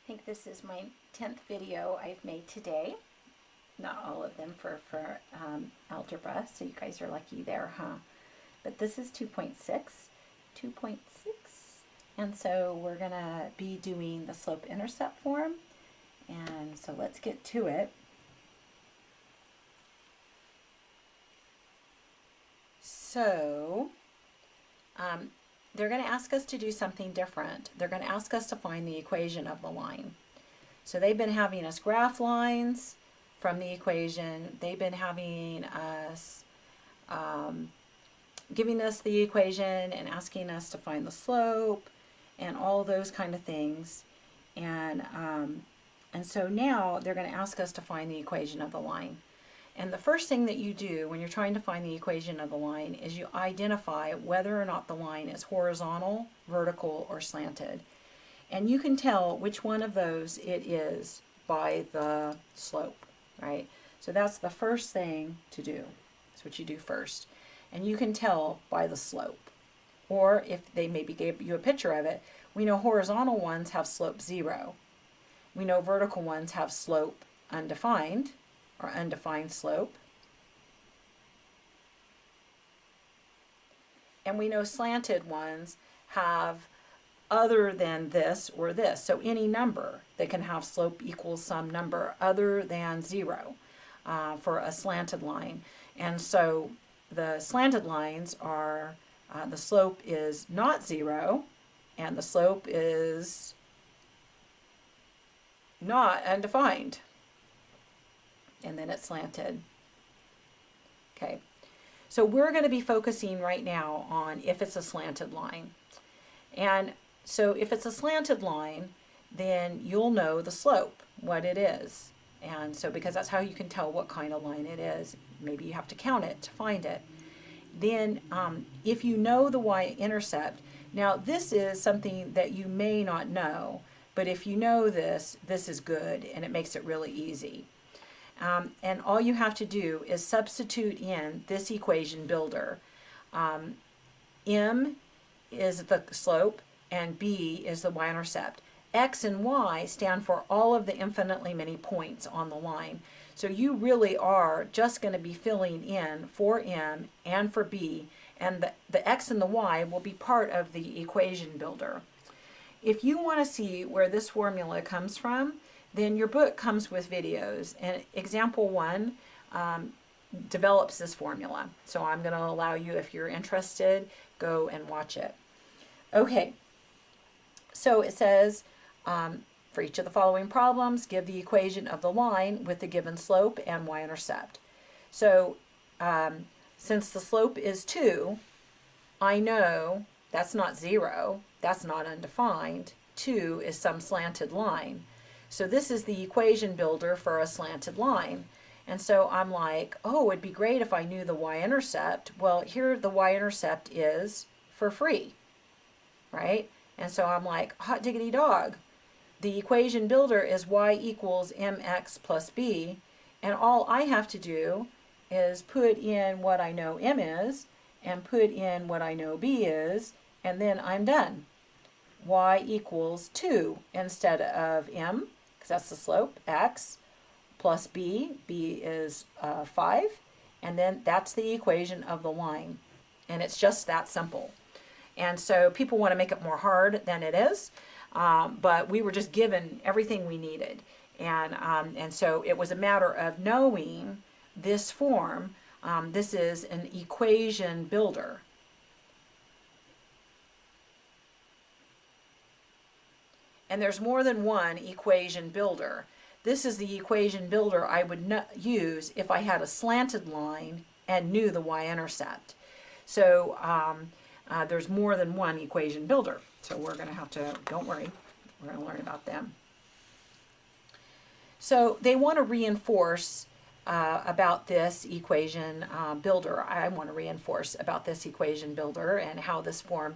think this is my 10th video I've made today. Not all of them for algebra, so you guys are lucky there, huh? But this is 2.6, and so we're gonna be doing the slope-intercept form, and so let's get to it. So they're going to ask us to do something different. They're going to ask us to find the equation of the line. So they've been having us graph lines from the equation. They've been having us giving us the equation and asking us to find the slope and all those kind of things. And so now they're going to ask us to find the equation of the line. And the first thing that you do when you're trying to find the equation of the line is you identify whether or not the line is horizontal, vertical, or slanted. And you can tell which one of those it is by the slope, right? So that's the first thing to do. That's what you do first. And you can tell by the slope. Or if they maybe gave you a picture of it, we know horizontal ones have slope 0. We know vertical ones have slope undefined, or undefined slope. And we know slanted ones have other than this or this. So any number that can have slope equals some number other than 0 for a slanted line. And so the slanted lines are, the slope is not 0 and the slope is not undefined. And then it's slanted. Okay, so we're going to be focusing right now on if it's a slanted line. And so if it's a slanted line, then you'll know the slope, what it is. And so because that's how you can tell what kind of line it is. Maybe you have to count it to find it. Then if you know the y-intercept, now this is something that you may not know, but if you know this, this is good and it makes it really easy. And all you have to do is substitute in this equation builder. M is the slope and B is the y-intercept. X and Y stand for all of the infinitely many points on the line. So you really are just going to be filling in for M and for B, and the X and the Y will be part of the equation builder. If you want to see where this formula comes from, then your book comes with videos, and example 1 develops this formula. So I'm going to allow you, if you're interested, go and watch it. Okay, so it says, for each of the following problems, give the equation of the line with the given slope and y-intercept. So since the slope is 2, I know that's not 0, that's not undefined. 2 is some slanted line. So this is the equation builder for a slanted line. And so I'm like, oh, it'd be great if I knew the y-intercept. Well, here the y-intercept is for free, right? And so I'm like, hot diggity dog. The equation builder is y equals mx plus b. And all I have to do is put in what I know m is and put in what I know b is, and then I'm done. Y equals 2 instead of m, because that's the slope, x, plus b is 5, and then that's the equation of the line. And it's just that simple. And so people want to make it more hard than it is, but we were just given everything we needed. And so it was a matter of knowing this form. This is an equation builder. And there's more than one equation builder. This is the equation builder I would use if I had a slanted line and knew the y-intercept. So there's more than one equation builder. So we're going to have to, don't worry, we're going to learn about them. So they want to reinforce about this equation builder. I want to reinforce about this equation builder and how this form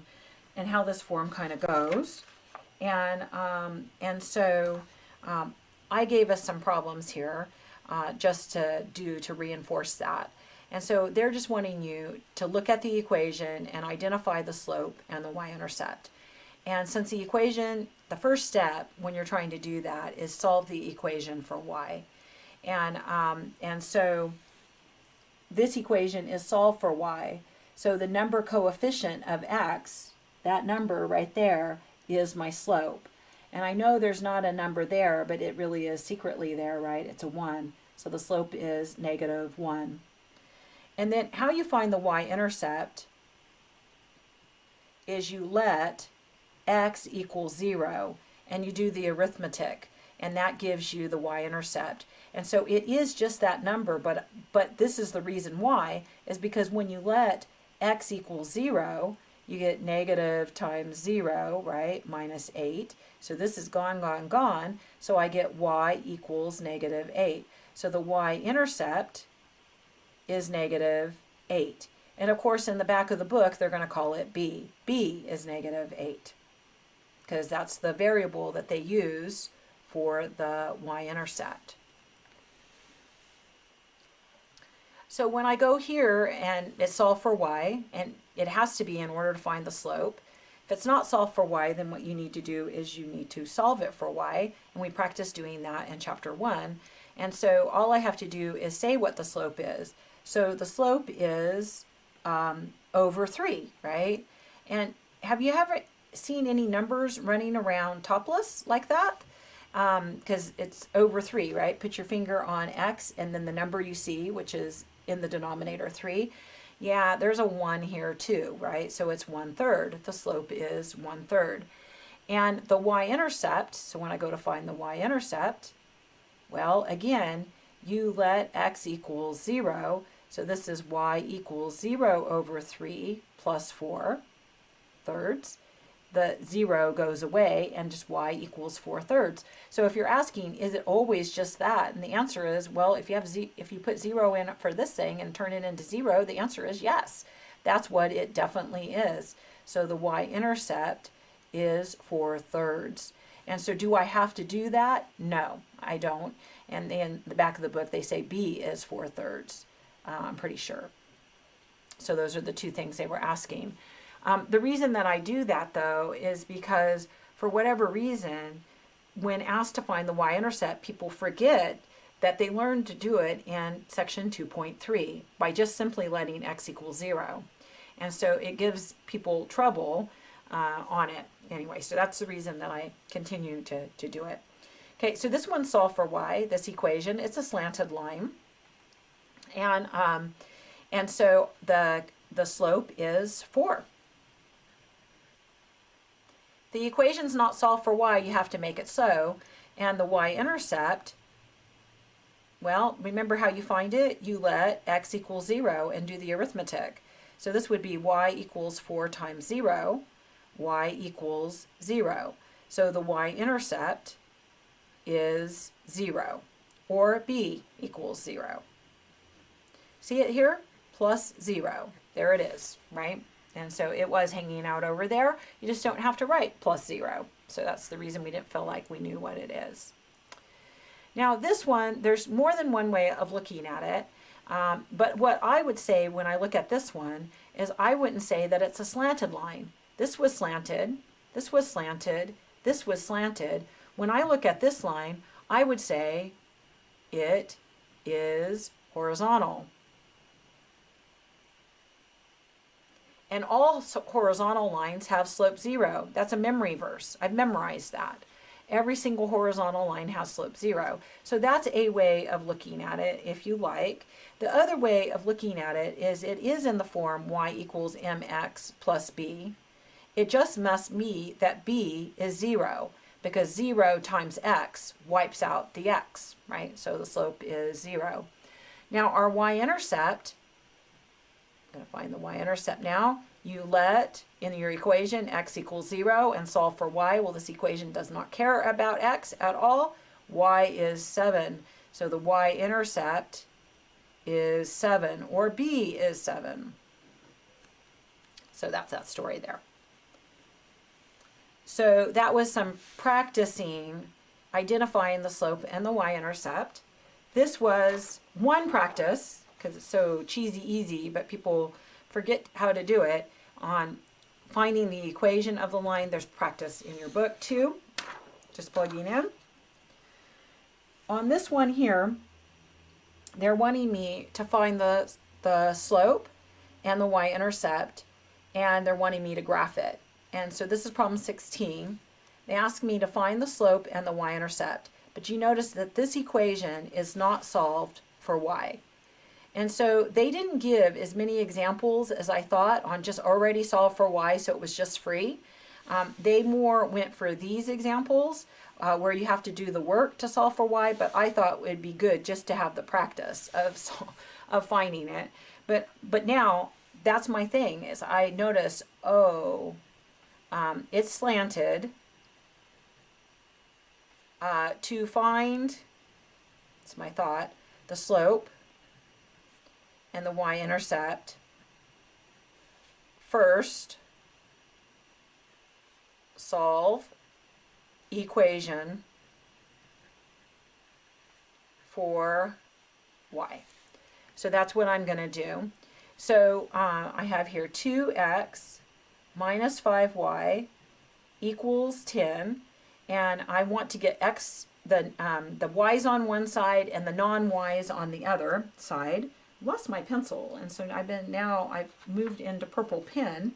kind of goes. And so I gave us some problems here just to reinforce that. And so they're just wanting you to look at the equation and identify the slope and the y-intercept. And since the equation, the first step when you're trying to do that is solve the equation for y. And so this equation is solved for y. So the number coefficient of x, that number right there, is my slope. And I know there's not a number there, but it really is secretly there, right? It's a 1. So the slope is -1. And then how you find the y-intercept is you let x equal 0, and you do the arithmetic, and that gives you the y-intercept. And so it is just that number, but this is the reason why, is because when you let x equal 0, you get negative times 0, right, -8. So this is gone, gone, gone. So I get y equals -8. So the y-intercept is -8. And of course, in the back of the book, they're going to call it b. b is -8, because that's the variable that they use for the y-intercept. So when I go here and it's solved for y, and it has to be in order to find the slope. If it's not solved for y, then what you need to do is you need to solve it for y, and we practice doing that in chapter 1. And so all I have to do is say what the slope is. So the slope is over 3, right? And have you ever seen any numbers running around topless like that? Because it's over 3, right? Put your finger on x and then the number you see, which is in the denominator 3. Yeah, there's a 1 here too, right? So it's 1/3. The slope is 1/3. And the y-intercept, so when I go to find the y-intercept, well, again, you let x equals 0. So this is y equals 0 over 3 plus 4/3. The 0 goes away and just y equals 4/3. So if you're asking, is it always just that? And the answer is, well, if you put 0 in for this thing and turn it into 0, the answer is yes. That's what it definitely is. So the y-intercept is 4/3. And so do I have to do that? No, I don't. And in the back of the book, they say b is 4/3. I'm pretty sure. So those are the two things they were asking. The reason that I do that, though, is because for whatever reason, when asked to find the y-intercept, people forget that they learned to do it in section 2.3 by just simply letting x equal 0. And so it gives people trouble on it. Anyway, so that's the reason that I continue to do it. Okay, so this one's solved for y, this equation. It's a slanted line. And so the slope is 4. The equation's not solved for y, you have to make it so. And the y-intercept, well, remember how you find it? You let x equals 0 and do the arithmetic. So this would be y equals 4 times 0, y equals 0. So the y-intercept is 0, or b equals 0. See it here? Plus 0. There it is, right? And so it was hanging out over there. You just don't have to write plus 0. So that's the reason we didn't feel like we knew what it is. Now this one, there's more than one way of looking at it. But what I would say when I look at this one is I wouldn't say that it's a slanted line. This was slanted, this was slanted, this was slanted. When I look at this line, I would say it is horizontal. And all horizontal lines have slope 0. That's a memory verse. I've memorized that. Every single horizontal line has slope 0. So that's a way of looking at it, if you like. The other way of looking at it is in the form y equals mx plus b. It just must mean that b is 0, because 0 times x wipes out the x, right? So the slope is 0. Now our y-intercept, I'm going to find the y-intercept now. You let in your equation x equals 0 and solve for y. Well, this equation does not care about x at all. Y is 7. So the y-intercept is 7, or b is 7. So that's that story there. So that was some practicing identifying the slope and the y-intercept. This was one practice, because it's so cheesy easy, but people forget how to do it, on finding the equation of the line. There's practice in your book too. just plugging in. On this one here, they're wanting me to find the slope and the y-intercept, and they're wanting me to graph it. And so this is problem 16. They ask me to find the slope and the y-intercept, but you notice that this equation is not solved for y. And so they didn't give as many examples as I thought on just already solved for y, so it was just free. They more went for these examples where you have to do the work to solve for y, but I thought it would be good just to have the practice of finding it. But now that's my thing, is I notice, oh, it's slanted. To find, it's my thought, the slope and the y-intercept, first solve equation for y. So that's what I'm going to do. So I have here 2x minus 5y equals 10, and I want to get x, the y's on one side and the non-y's on the other side. Lost my pencil, and so I've moved into purple pen,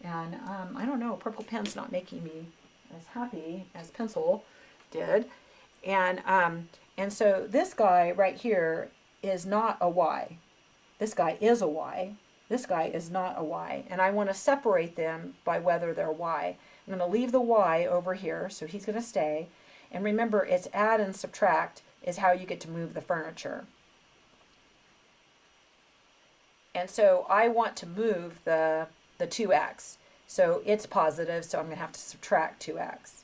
and I don't know, purple pen's not making me as happy as pencil did, and so this guy right here is not a y. This guy is a y. This guy is not a y, and I want to separate them by whether they're y. I'm going to leave the y over here, so he's going to stay, and remember, it's add and subtract is how you get to move the furniture. And so I want to move the 2x. So it's positive, so I'm going to have to subtract 2x.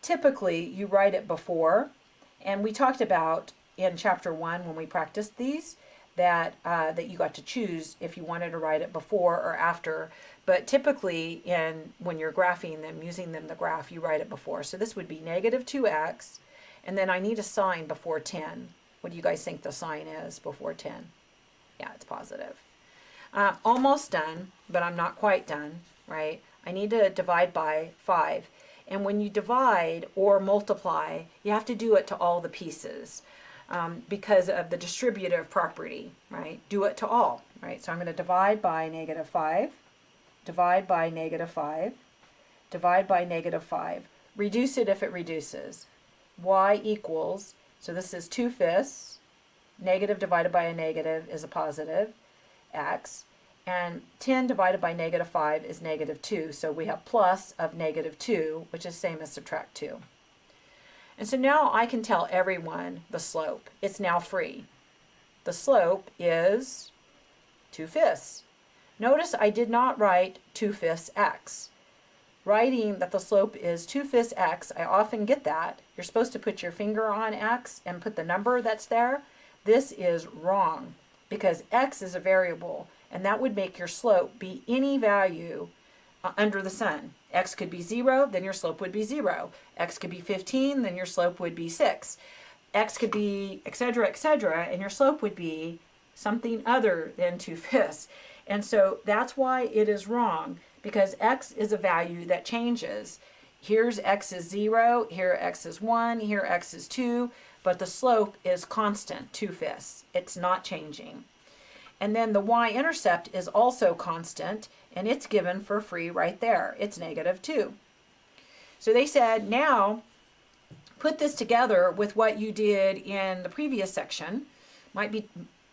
Typically, you write it before. And we talked about in chapter 1 when we practiced these that you got to choose if you wanted to write it before or after. But typically, when you're graphing them, using them to graph, you write it before. So this would be negative 2x. And then I need a sign before 10. What do you guys think the sign is before 10? Yeah, it's positive. Almost done, but I'm not quite done, right? I need to divide by 5. And when you divide or multiply, you have to do it to all the pieces because of the distributive property, right? Do it to all, right? So I'm going to divide by negative 5, divide by negative 5, divide by negative 5. Reduce it if it reduces. Y equals, so this is 2/5. Negative divided by a negative is a positive, x. And 10 divided by negative 5 is negative 2. So we have plus of negative 2, which is same as subtract 2. And so now I can tell everyone the slope. It's now free. The slope is 2/5. Notice I did not write 2/5 x. Writing that the slope is 2/5 x, I often get that. You're supposed to put your finger on x and put the number that's there. This is wrong because x is a variable, and that would make your slope be any value under the sun. X could be 0, then your slope would be 0. X could be 15, then your slope would be 6. X could be etc., and your slope would be something other than 2/5. And so that's why it is wrong, because x is a value that changes. Here's x is 0, here x is 1, here x is 2, but the slope is constant, 2/5. It's not changing. And then the y-intercept is also constant, and it's given for free right there. It's negative 2. So they said, now put this together with what you did in the previous section, might be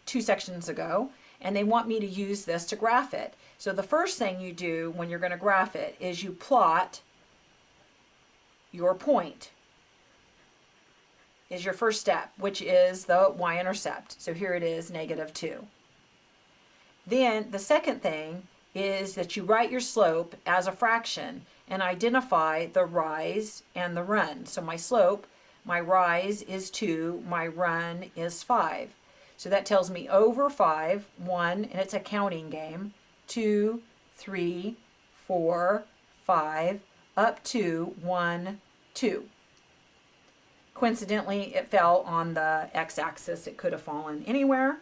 2 sections ago, and they want me to use this to graph it. So the first thing you do when you're going to graph it is you plot your point. Is your first step, which is the y-intercept. So here it is, negative 2. Then the second thing is that you write your slope as a fraction and identify the rise and the run. So my slope, my rise is 2, my run is 5. So that tells me over 5, 1, and it's a counting game, 2, 3, 4, 5, up to 1, 2. Coincidentally, it fell on the x-axis. It could have fallen anywhere,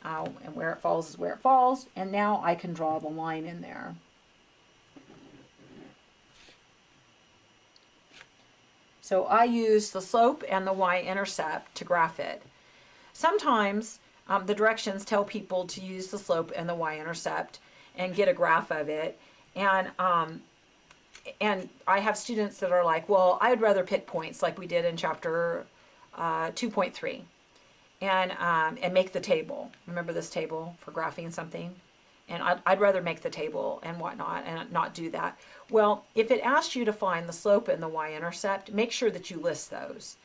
and where it falls is where it falls, and now I can draw the line in there. So I use the slope and the y-intercept to graph it. Sometimes the directions tell people to use the slope and the y-intercept and get a graph of it. And I have students that are like, well, I'd rather pick points like we did in chapter 2.3 and make the table. Remember this table for graphing something? And I'd rather make the table and whatnot and not do that. Well, if it asks you to find the slope and the y-intercept, make sure that you list those.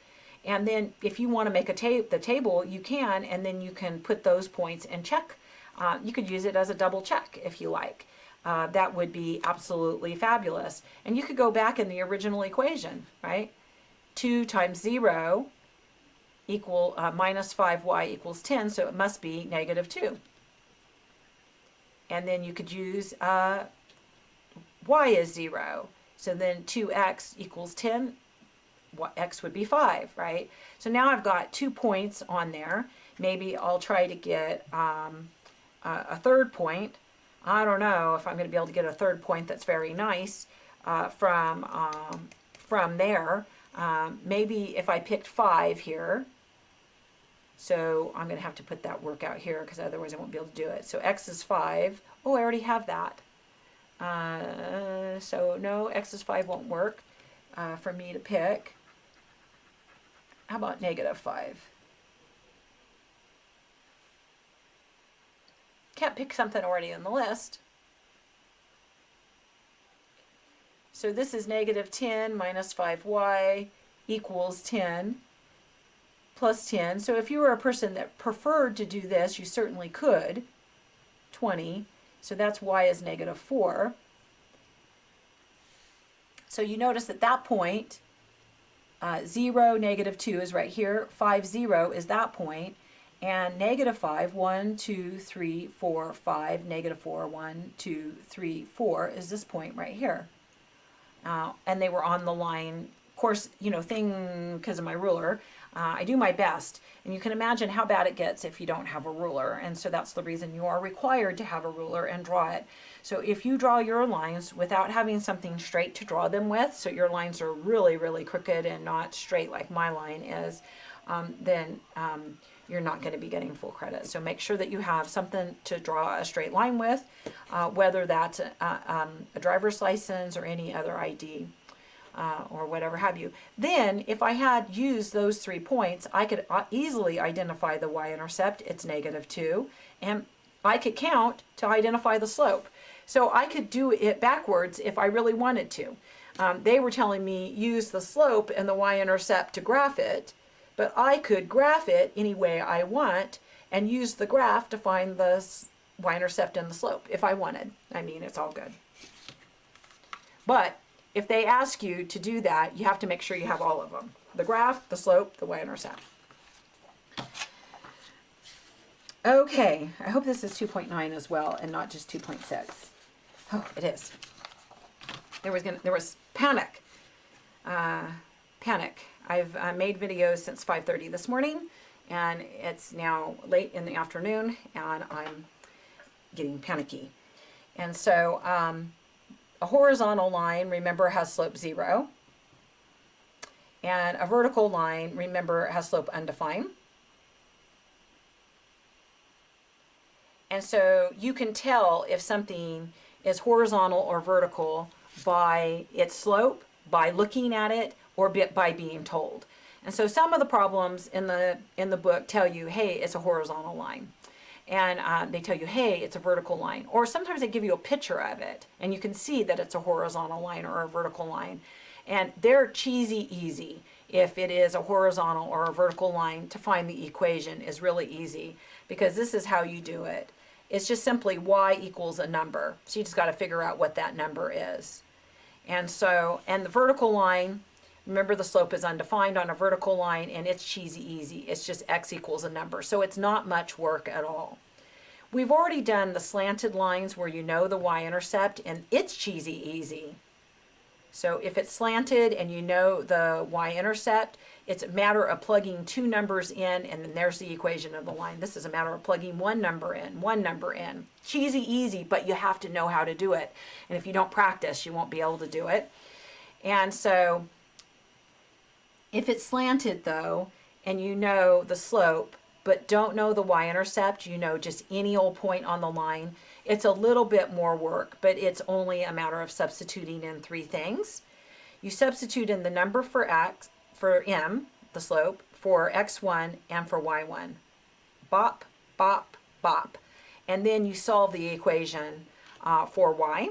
And then if you want to make the table, you can, and then you can put those points and check. You could use it as a double check if you like. That would be absolutely fabulous. And you could go back in the original equation, right? 2 times 0 equal minus 5y equals 10, so it must be negative 2. And then you could use y is 0. So then 2x equals 10. X would be 5, right? So now I've got 2 points on there. Maybe I'll try to get a third point. I don't know if I'm going to be able to get a third point that's very nice from there. Maybe if I picked 5 here. So I'm going to have to put that work out here because otherwise I won't be able to do it. So x is 5. Oh, I already have that. So no, x is 5 won't work for me to pick. How about negative 5? Can't pick something already in the list. So this is negative 10 minus 5y equals 10. Plus 10. So if you were a person that preferred to do this, you certainly could. 20. So that's y is negative 4. So you notice at that point, 0, negative 2 is right here. 5, 0 is that point. And negative 5, 1, 2, 3, 4, 5, negative 4, 1, 2, 3, 4 is this point right here. And they were on the line. Of course, you know, because of my ruler, I do my best. And you can imagine how bad it gets if you don't have a ruler. And so that's the reason you are required to have a ruler and draw it. So if you draw your lines without having something straight to draw them with, so your lines are really, really crooked and not straight like my line is, then you're not going to be getting full credit. So make sure that you have something to draw a straight line with, whether that's a driver's license or any other ID. Or whatever have you. Then, if I had used those 3 points, I could easily identify the y-intercept. It's negative 2. And I could count to identify the slope. So I could do it backwards if I really wanted to. They were telling me use the slope and the y-intercept to graph it, but I could graph it any way I want and use the graph to find the y-intercept and the slope if I wanted. I mean, it's all good. But if they ask you to do that, you have to make sure you have all of them. The graph, the slope, the y-intercept. Okay, I hope this is 2.9 as well and not just 2.6. Oh, it is. There was panic. Panic. I've made videos since 5:30 this morning, and it's now late in the afternoon, and I'm getting panicky. And so, a horizontal line, remember, has slope 0. And a vertical line, remember, has slope undefined. And so you can tell if something is horizontal or vertical by its slope, by looking at it, or by being told. And so some of the problems in the book tell you, hey, it's a horizontal line. And they tell you, hey, it's a vertical line. Or sometimes they give you a picture of it, and you can see that it's a horizontal line or a vertical line. And they're cheesy easy. If it is a horizontal or a vertical line, to find the equation is really easy, because this is how you do it. It's just simply y equals a number. So you just got to figure out what that number is. And so, and the vertical line, remember, the slope is undefined on a vertical line, and it's cheesy easy. It's just x equals a number. So it's not much work at all. We've already done the slanted lines where you know the y-intercept, and it's cheesy easy. So if it's slanted and you know the y-intercept, it's a matter of plugging 2 numbers in, and then there's the equation of the line. This is a matter of plugging one number in. Cheesy easy, but you have to know how to do it. And if you don't practice, you won't be able to do it. And so If it's slanted though, and you know the slope, but don't know the y-intercept, you know just any old point on the line, it's a little bit more work, but it's only a matter of substituting in three things. You substitute in the number for x, for m, the slope, for x1 and for y1. Bop, bop, bop. And then you solve the equation for y.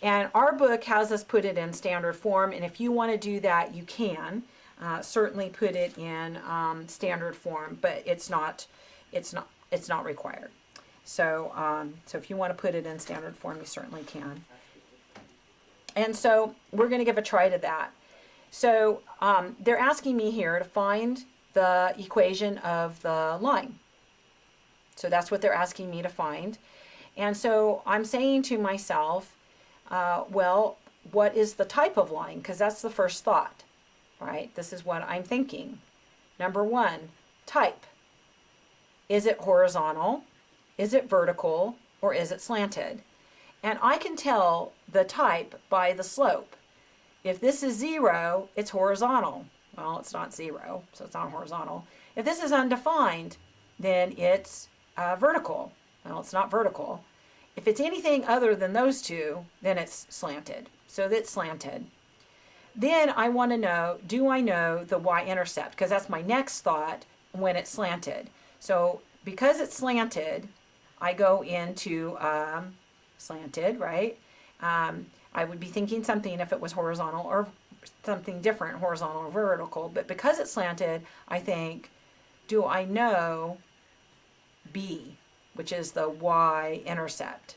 And our book has us put it in standard form, and if you want to do that, you can. Certainly put it in standard form, but it's not required. So so if you want to put it in standard form, you certainly can. And so we're going to give a try to that. So they're asking me here to find the equation of the line. So that's what they're asking me to find. And so I'm saying to myself, well, what is the type of line? Because that's the first thought. Right? This is what I'm thinking. Number one, type. Is it horizontal? Is it vertical? Or is it slanted? And I can tell the type by the slope. If this is 0, it's horizontal. Well, it's not 0, so it's not horizontal. If this is undefined, then it's vertical. Well, it's not vertical. If it's anything other than those two, then it's slanted. So that's slanted. Then I want to know, do I know the y-intercept? Because that's my next thought when it's slanted. So because it's slanted, I go into slanted, right? I would be thinking something if it was horizontal or something different, horizontal or vertical. But because it's slanted, I think, do I know b, which is the y-intercept,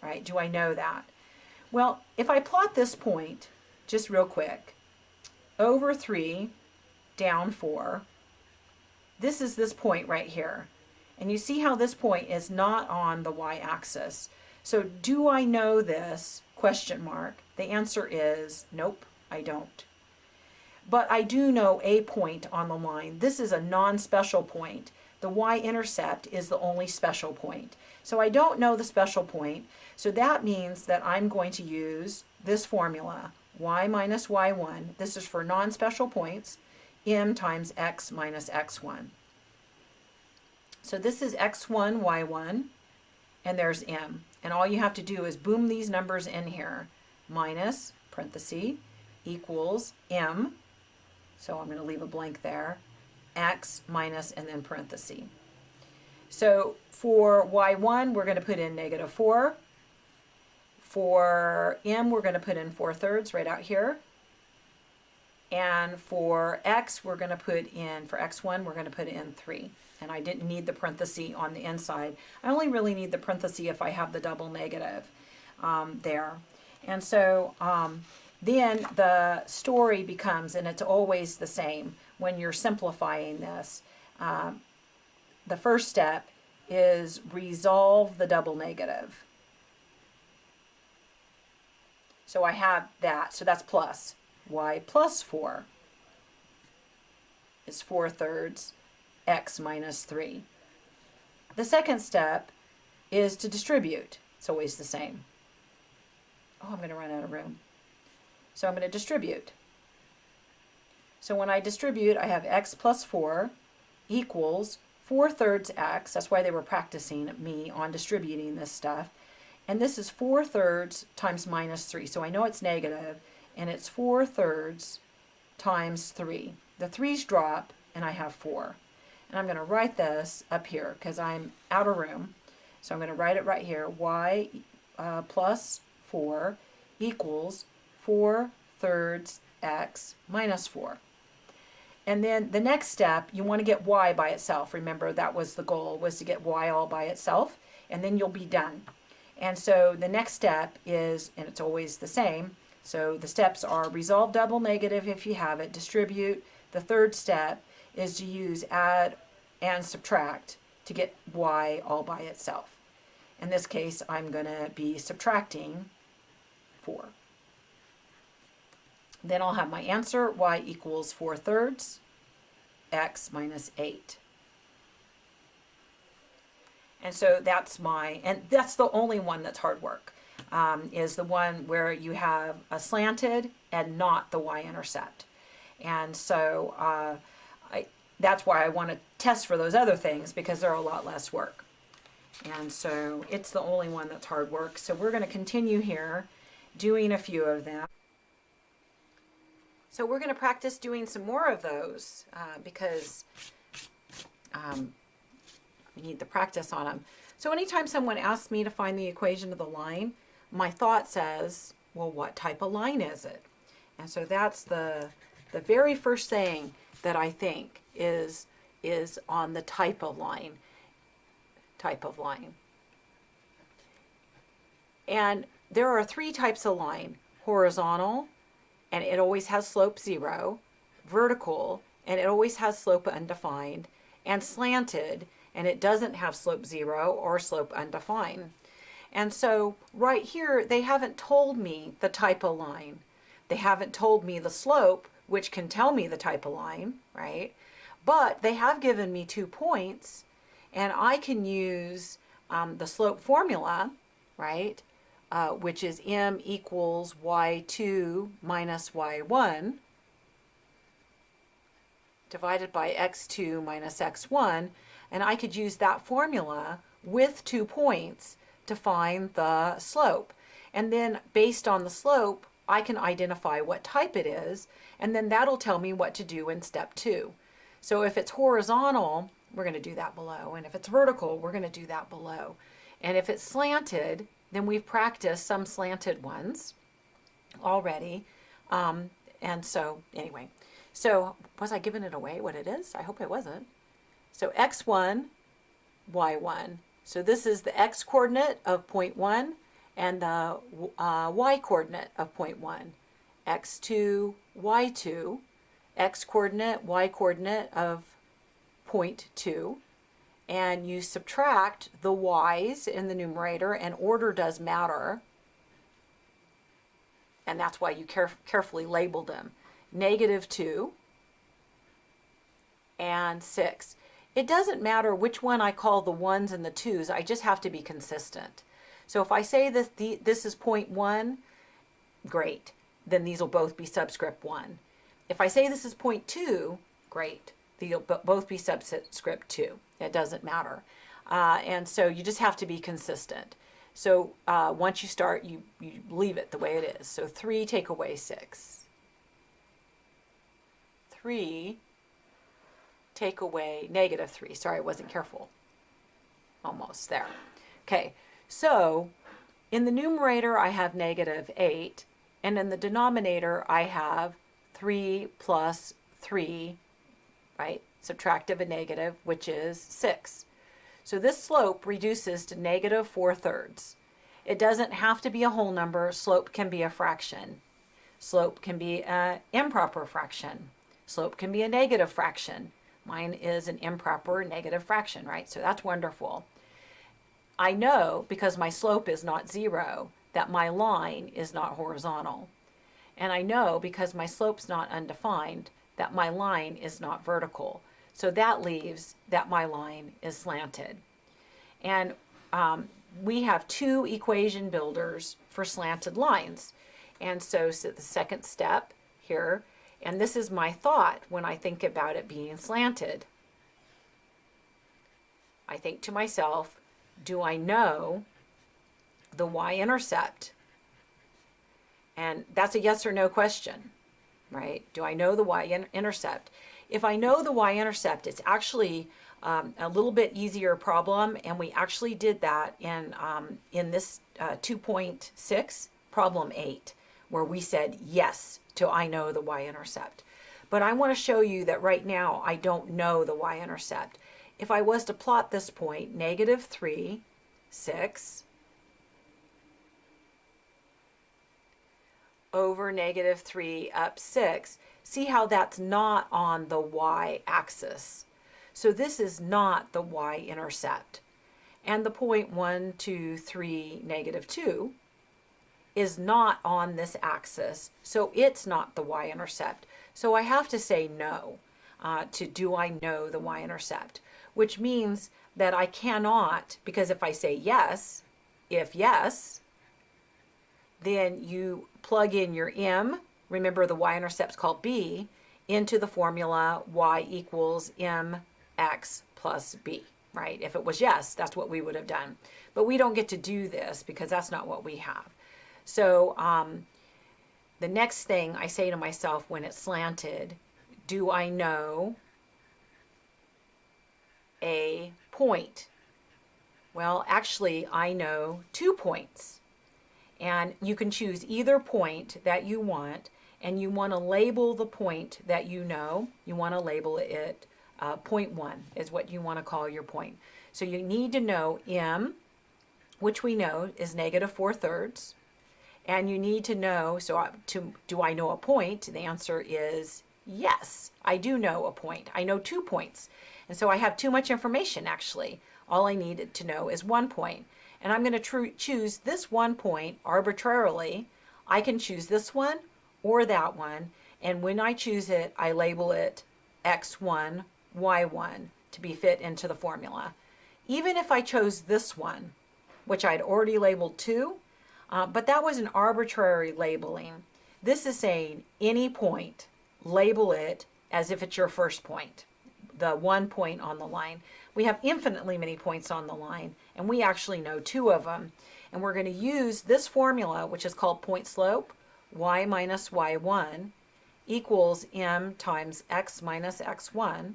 right? Do I know that? Well, if I plot this point, just real quick, over 3, down 4, this is this point right here. And you see how this point is not on the y-axis. So do I know this? Question mark. The answer is nope, I don't. But I do know a point on the line. This is a non-special point. The y-intercept is the only special point. So I don't know the special point. So that means that I'm going to use this formula, y minus y1, this is for non-special points, m times x minus x1. So this is x1, y1, and there's m. And all you have to do is boom these numbers in here. Minus, parenthesis, equals m, so I'm going to leave a blank there, x minus, and then parenthesis. So for y1, we're going to put in -4. For m, we're going to put in 4/3 right out here. And for x, we're going to put in, for x1, we're going to put in 3. And I didn't need the parenthesis on the inside. I only really need the parenthesis if I have the double negative there. And so then the story becomes, and it's always the same when you're simplifying this, the first step is resolve the double negative. So I have that, so that's plus. Y plus 4 is 4/3 x minus 3. The second step is to distribute. It's always the same. Oh, I'm going to run out of room. So I'm going to distribute. So when I distribute, I have x plus 4 equals 4/3 x. That's why they were practicing me on distributing this stuff. And this is 4/3 times minus 3. So I know it's negative, and it's 4/3 times 3. The 3's drop, and I have 4. And I'm going to write this up here because I'm out of room. So I'm going to write it right here. Y plus 4 equals 4/3 x minus 4. And then the next step, you want to get y by itself. Remember, that was the goal, was to get y all by itself, and then you'll be done. And so the next step is, and it's always the same, so the steps are resolve double negative if you have it, distribute. The third step is to use add and subtract to get y all by itself. In this case, I'm going to be subtracting 4. Then I'll have my answer, y equals 4/3 x minus 8. And so that's and that's the only one that's hard work, is the one where you have a slanted and not the y-intercept. And so that's why I want to test for those other things, because they're a lot less work. And so it's the only one that's hard work. So we're going to continue here doing a few of them. So we're going to practice doing some more of those because we need the practice on them. So anytime someone asks me to find the equation of the line, my thought says, well, what type of line is it? And so that's the very first thing that I think is on the type of line. Type of line. And there are three types of line: horizontal, and it always has slope 0, vertical, and it always has slope undefined, and slanted, and it doesn't have slope 0 or slope undefined. And so right here, they haven't told me the type of line. They haven't told me the slope, which can tell me the type of line, right? But they have given me 2 points, and I can use the slope formula, right? Which is m equals y2 minus y1 divided by x2 minus x1. And I could use that formula with 2 points to find the slope. And then based on the slope, I can identify what type it is, and then that'll tell me what to do in step 2. So if it's horizontal, we're going to do that below. And if it's vertical, we're going to do that below. And if it's slanted, then we've practiced some slanted ones already. And so anyway, so was I giving it away what it is? I hope I wasn't. So x1, y1. So this is the x coordinate of point 1 and the y coordinate of point 1. x2, y2, x coordinate, y coordinate of point 2. And you subtract the y's in the numerator, and order does matter. And that's why you carefully labeled them. -2 and 6. It doesn't matter which one I call the 1s and the 2s, I just have to be consistent. So if I say this is point 1, great, then these will both be subscript 1. If I say this is point 2, great, they'll both be subscript 2. It doesn't matter. And so you just have to be consistent. So once you start, you leave it the way it is. So 3 take away 6. 3 take away -3. Sorry, I wasn't careful. Almost there. Okay, so in the numerator I have -8, and in the denominator I have 3 plus 3, right? Subtractive and negative, which is 6. So this slope reduces to -4/3. It doesn't have to be a whole number. Slope can be a fraction. Slope can be an improper fraction. Slope can be a negative fraction. Mine is an improper negative fraction, right? So that's wonderful. I know, because my slope is not 0, that my line is not horizontal. And I know, because my slope's not undefined, that my line is not vertical. So that leaves that my line is slanted. And we have 2 equation builders for slanted lines. And so the second step here, and this is my thought when I think about it being slanted. I think to myself, do I know the y-intercept? And that's a yes or no question, right? Do I know the y-intercept? If I know the y-intercept, it's actually a little bit easier problem, and we actually did that in this 2.6, problem 8, where we said yes to I know the y-intercept. But I want to show you that right now I don't know the y-intercept. If I was to plot this point, -3, 6, over -3 up 6, see how that's not on the y-axis. So this is not the y-intercept. And the point 1, 2, 3, -2 is not on this axis, so it's not the y-intercept. So I have to say no to do I know the y-intercept, which means that I cannot, because if I say yes, if yes, then you plug in your m, remember the y-intercept's called b, into the formula y equals mx plus b, right? If it was yes, that's what we would have done. But we don't get to do this because that's not what we have. So the next thing I say to myself when it's slanted, do I know a point? Well, actually, I know 2 points. And you can choose either point that you want, and you want to label the point that you know. You want to label it point 1 is what you want to call your point. So you need to know m, which we know is -4/3. And you need to know, do I know a point? The answer is yes, I do know a point. I know 2 points. And so I have too much information, actually. All I needed to know is 1 point. And I'm going to choose this 1 point arbitrarily. I can choose this one or that one. And when I choose it, I label it x1, y1 to be fit into the formula. Even if I chose this one, which I'd already labeled 2, but that was an arbitrary labeling. This is saying any point, label it as if it's your first point, the 1 point on the line. We have infinitely many points on the line, and we actually know 2 of them. And we're going to use this formula, which is called point slope, y minus y1 equals m times x minus x1.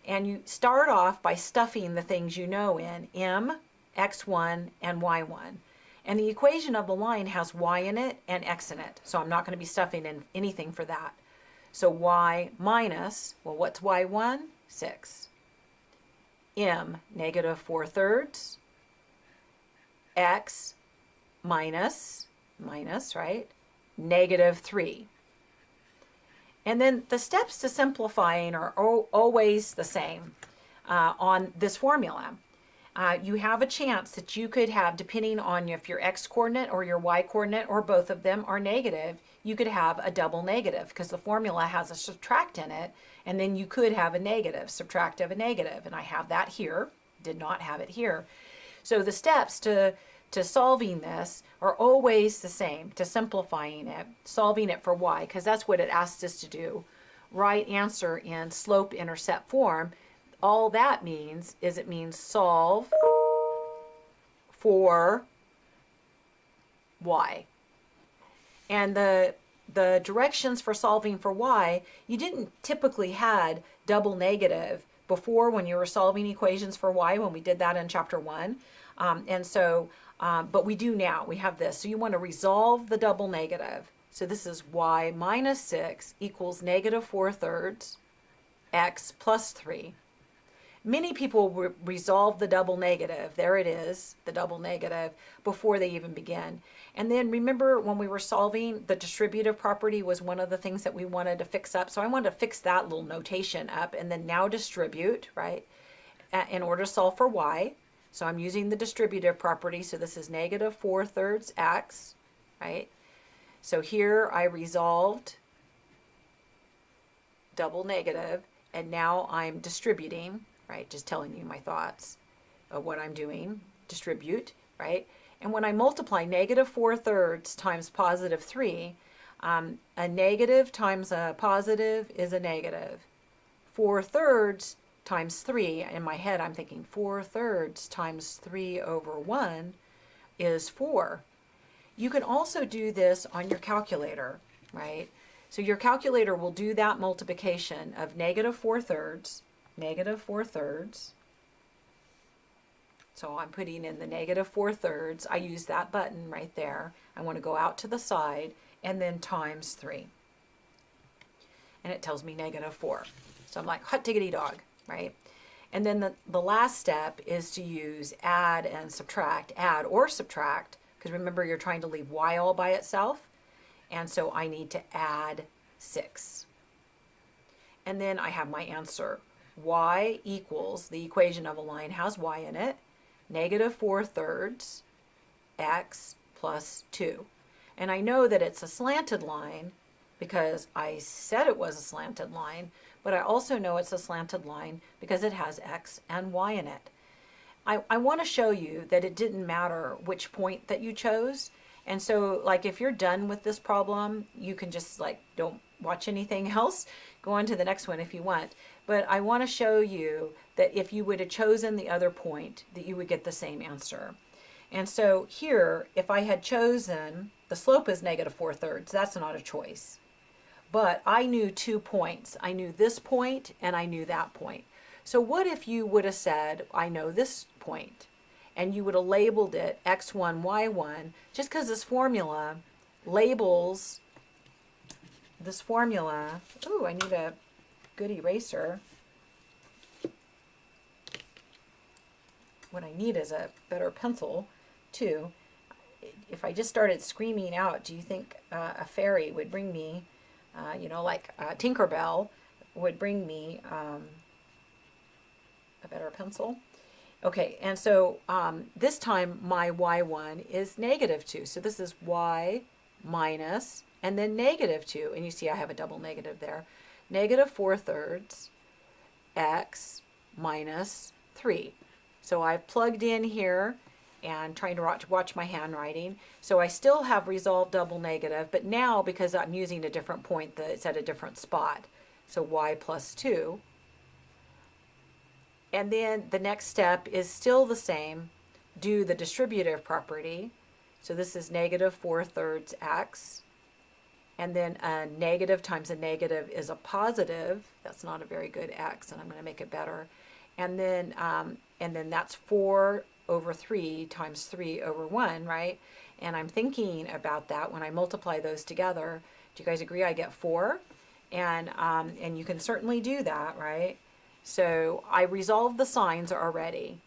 And you start off by stuffing the things you know in m, x1, and y1. And the equation of the line has y in it and x in it. So I'm not going to be stuffing in anything for that. So y minus, well, what's y1? 6. M, -4/3. X minus, right? -3. And then the steps to simplifying are always the same on this formula. You have a chance that you could have, depending on if your x coordinate or your y coordinate or both of them are negative, you could have a double negative because the formula has a subtract in it, and then you could have a negative, subtract of a negative, and I have that here, did not have it here. So the steps to solving this are always the same, to simplifying it, solving it for y, because that's what it asks us to do. Right answer in slope-intercept form. All that means is it means solve for y. And the directions for solving for y, you didn't typically had double negative before when you were solving equations for y, when we did that in chapter 1. But we do now. We have this. So you want to resolve the double negative. So this is y minus 6 equals -4/3 x plus 3. Many people resolve the double negative, there it is, the double negative, before they even begin. And then remember when we were solving, the distributive property was one of the things that we wanted to fix up. So I wanted to fix that little notation up and then now distribute, right, in order to solve for y. So I'm using the distributive property. So this is -4/3 x, right? So here I resolved double negative, and now I'm distributing, right? Just telling you my thoughts of what I'm doing, distribute, right? And when I multiply -4/3 times +3, a negative times a positive is a negative. 4/3 times 3, in my head I'm thinking 4/3 times 3/1 is 4. You can also do this on your calculator, right? So your calculator will do that multiplication of -4/3, -4/3. So I'm putting in the -4/3. I use that button right there. I want to go out to the side and then times 3. And it tells me -4. So I'm like, hot diggity dog, right? And then the last step is to use add and subtract, add or subtract, because remember you're trying to leave y all by itself. And so I need to add 6. And then I have my answer. Y equals, the equation of a line has y in it, -4/3 x plus 2. And I know that it's a slanted line because I said it was a slanted line, but I also know it's a slanted line because it has x and y in it. I want to show you that it didn't matter which point that you chose, And so like if you're done with this problem, you can just like don't watch anything else. Go on to the next one if you want. But I want to show you that if you would have chosen the other point, that you would get the same answer. And so here, if I had chosen, the slope is -4/3, that's not a choice. But I knew 2 points. I knew this point and I knew that point. So what if you would have said, I know this point, and you would have labeled it x1, y1, just because this formula labels this formula. Ooh, I need a good eraser. What I need is a better pencil too. If I just started screaming out, do you think a fairy would bring me, you know, like Tinkerbell would bring me a better pencil? Okay, and so this time my y1 is -2. So this is y minus, and then -2. And you see I have a double negative there. -4/3 x minus 3. So I've plugged in here and trying to watch my handwriting. So I still have resolved double negative, but now because I'm using a different point, it's at a different spot. So y plus 2. And then the next step is still the same. Do the distributive property. So this is -4/3 x. And then a negative times a negative is a positive. That's not a very good x, and I'm going to make it better. And then that's 4/3 times 3/1, right? And I'm thinking about that when I multiply those together. Do you guys agree I get 4? And you can certainly do that, right? So I resolved the signs already.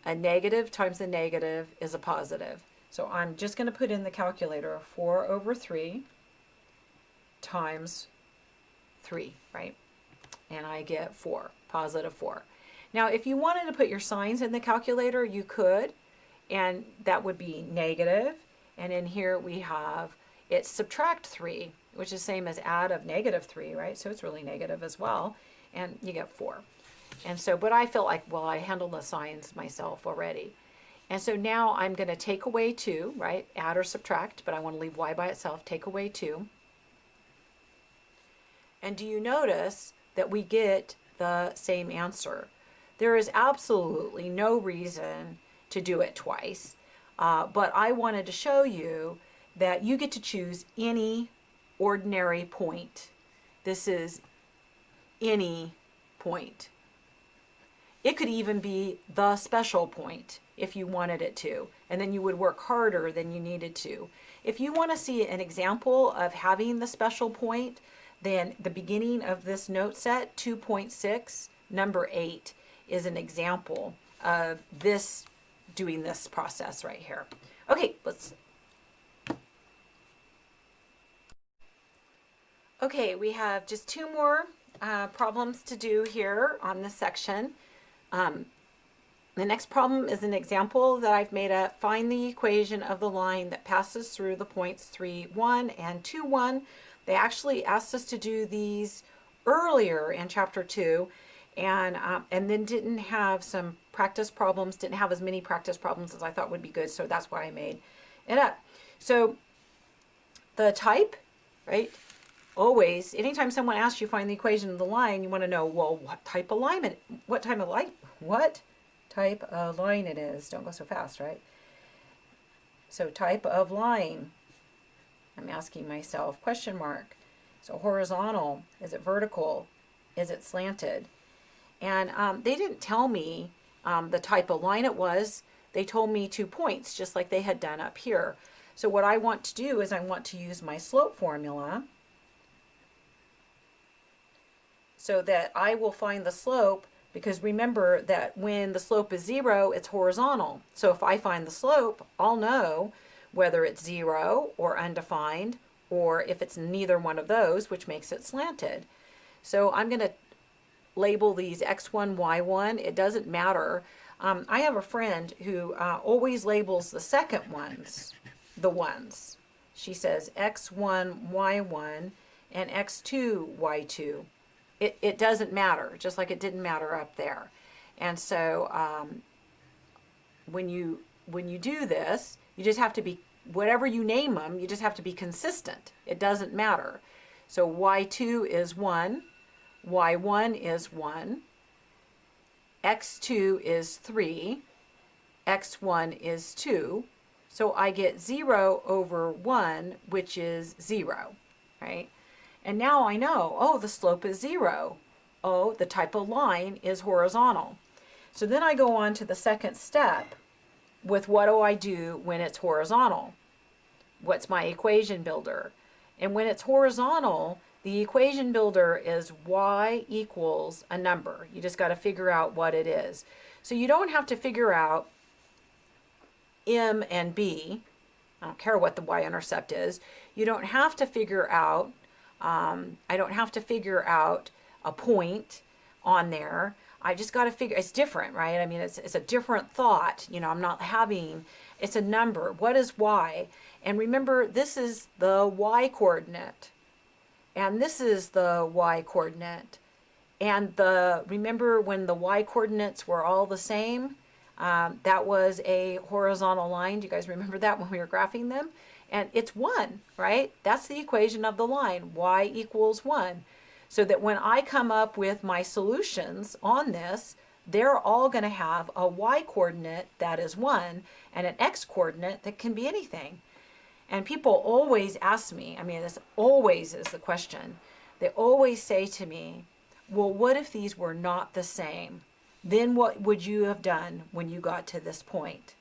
A negative times a negative is a positive. So I'm just going to put in the calculator 4/3 times 3, right? And I get 4, positive 4. Now, if you wanted to put your signs in the calculator, you could, and that would be negative. And in here we have, it's subtract 3, which is the same as add of -3, right? So it's really negative as well, and you get 4. And so, but I feel like, well, I handled the signs myself already. And so now I'm going to take away 2, right? Add or subtract, but I want to leave y by itself. Take away 2. And do you notice that we get the same answer? There is absolutely no reason to do it twice. But I wanted to show you that you get to choose any ordinary point. This is any point. It could even be the special point if you wanted it to, and then you would work harder than you needed to. If you want to see an example of having the special point, then the beginning of this note set, 2.6, number 8, is an example of this, doing this process right here. Okay, Okay, we have just 2 more problems to do here on this section. The next problem is an example that I've made up. Find the equation of the line that passes through the points 3, 1 and 2, 1. They actually asked us to do these earlier in chapter 2, and then didn't have some practice problems, didn't have as many practice problems as I thought would be good, so that's why I made it up. So the type, right? Always, anytime someone asks you find the equation of the line, you want to know, well, what type of line it is. Don't go so fast, right? So type of line. I'm asking myself, question mark. So horizontal, is it vertical? Is it slanted? And they didn't tell me the type of line it was. They told me 2 points, just like they had done up here. So what I want to do is I want to use my slope formula so that I will find the slope, because remember that when the slope is 0, it's horizontal. So if I find the slope, I'll know whether it's 0 or undefined, or if it's neither one of those, which makes it slanted. So I'm going to label these x1, y1. It doesn't matter. I have a friend who always labels the second ones the ones. She says x1, y1, and x2, y2. It doesn't matter, just like it didn't matter up there. And so when you do this, you just have to be whatever you name them, you just have to be consistent. It doesn't matter. So y2 is 1, y1 is 1, x2 is 3, x1 is 2. So I get 0 over 1, which is 0, right? And now I know, oh, the slope is 0. Oh, the type of line is horizontal. So then I go on to the second step with what do I do when it's horizontal? What's my equation builder? And when it's horizontal, the equation builder is y equals a number. You just got to figure out what it is. So you don't have to figure out M and B. I don't care what the y-intercept is. You don't have to figure out, I don't have to figure out a point on there. I just got to figure, it's different, right? I mean, it's a different thought. You know, I'm not having, it's a number. What is y? And remember, this is the y coordinate. And this is the y coordinate. And remember when the y coordinates were all the same? That was a horizontal line. Do you guys remember that when we were graphing them? And it's 1, right? That's the equation of the line, y equals 1. So that when I come up with my solutions on this, they're all going to have a y coordinate that is 1 and an x coordinate that can be anything. And people always ask me, I mean, this always is the question. They always say to me, well, what if these were not the same? Then what would you have done when you got to this point?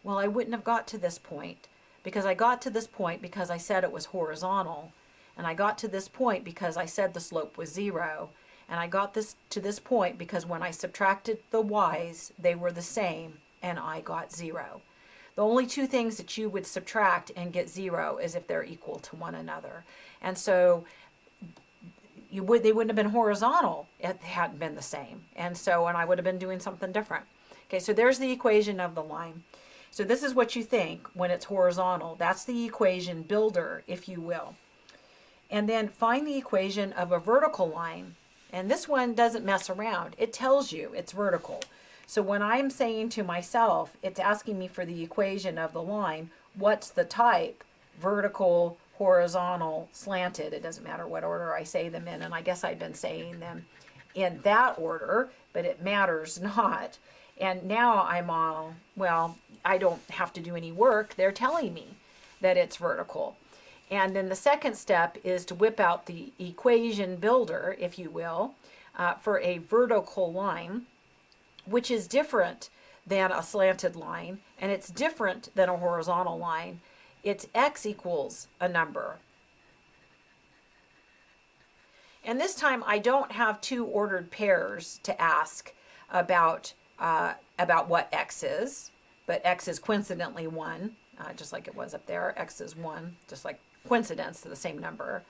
Well, I wouldn't have got to this point because I got to this point because I said it was horizontal. And I got to this point because I said the slope was 0. And I got to this point because when I subtracted the y's, they were the same and I got 0. The only two things that you would subtract and get 0 is if they're equal to one another. And so they wouldn't have been horizontal if they hadn't been the same. And I would have been doing something different. Okay, so there's the equation of the line. So this is what you think when it's horizontal. That's the equation builder, if you will. And then find the equation of a vertical line. And this one doesn't mess around. It tells you it's vertical. So when I'm saying to myself, it's asking me for the equation of the line, what's the type? Vertical, horizontal, slanted. It doesn't matter what order I say them in. And I guess I've been saying them in that order, but it matters not. And now I'm all, well, I don't have to do any work. They're telling me that it's vertical. And then the second step is to whip out the equation builder, if you will, for a vertical line, which is different than a slanted line, and it's different than a horizontal line. It's x equals a number. And this time I don't have two ordered pairs to ask about what x is, but x is coincidentally 1, just like it was up there. X is 1, just like coincidence to the same number.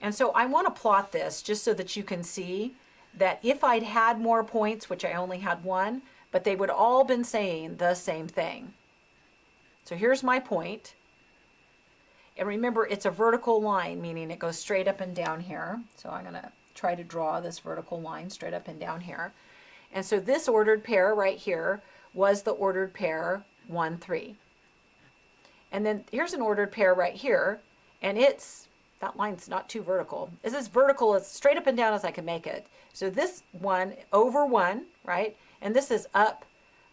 And so I want to plot this just so that you can see that if I'd had more points, which I only had 1, but they would all been saying the same thing. So here's my point. And remember, it's a vertical line, meaning it goes straight up and down here. So I'm going to try to draw this vertical line straight up and down here. And so this ordered pair right here was the ordered pair 1, 3. And then here's an ordered pair right here, and that line's not too vertical. It's as vertical as straight up and down as I can make it. So this one over 1, right? And this is up,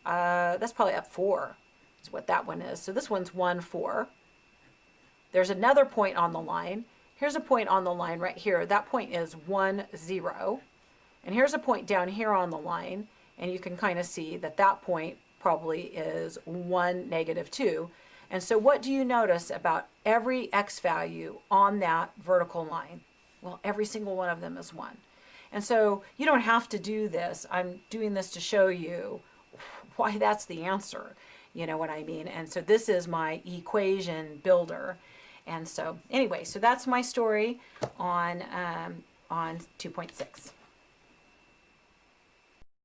that's probably up 4 is what that one is. So this one's 1, 4. There's another point on the line. Here's a point on the line right here. That point is 1, 0. And here's a point down here on the line, and you can kind of see that that point probably is 1, negative 2. And so what do you notice about every x value on that vertical line? Well, every single one of them is 1. And so you don't have to do this. I'm doing this to show you why that's the answer. You know what I mean? And so this is my equation builder. And so anyway, so that's my story on 2.6.